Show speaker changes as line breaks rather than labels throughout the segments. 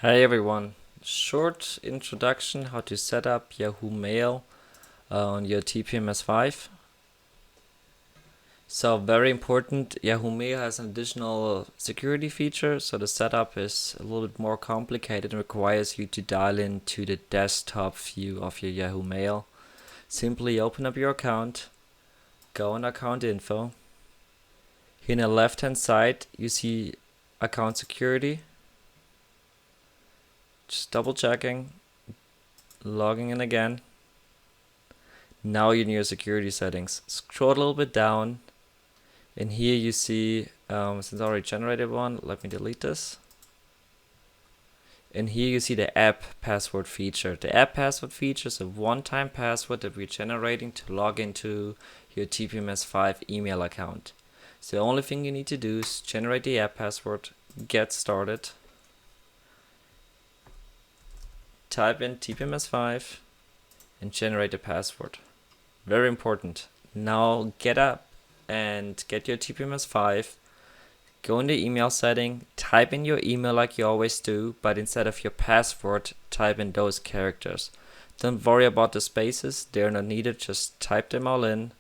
Hey everyone, short introduction how to set up Yahoo Mail on your TPMS5. So very important, Yahoo Mail has an additional security feature, so the setup is a little bit more complicated and requires you to dial into the desktop view of your Yahoo Mail. Simply open up your account, go on account info. Here on the left hand side you see account security. Just double checking, logging in again. Now you're in your security settings. Scroll a little bit down, and here you see, since I already generated one, let me delete this. And here you see the app password feature. The app password feature is a one-time password that we're generating to log into your TPMS5 email account. So the only thing you need to do is generate the app password, get started, type in TPMS5, and generate the password. Very important. Now get up and get your TPMS5, go in the email setting, type in your email like you always do, but instead of your password, type in those characters. Don't worry about the spaces, they're not needed, just type them all in,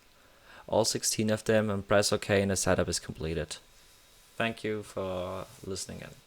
all 16 of them, and press OK and the setup is completed. Thank you for listening in.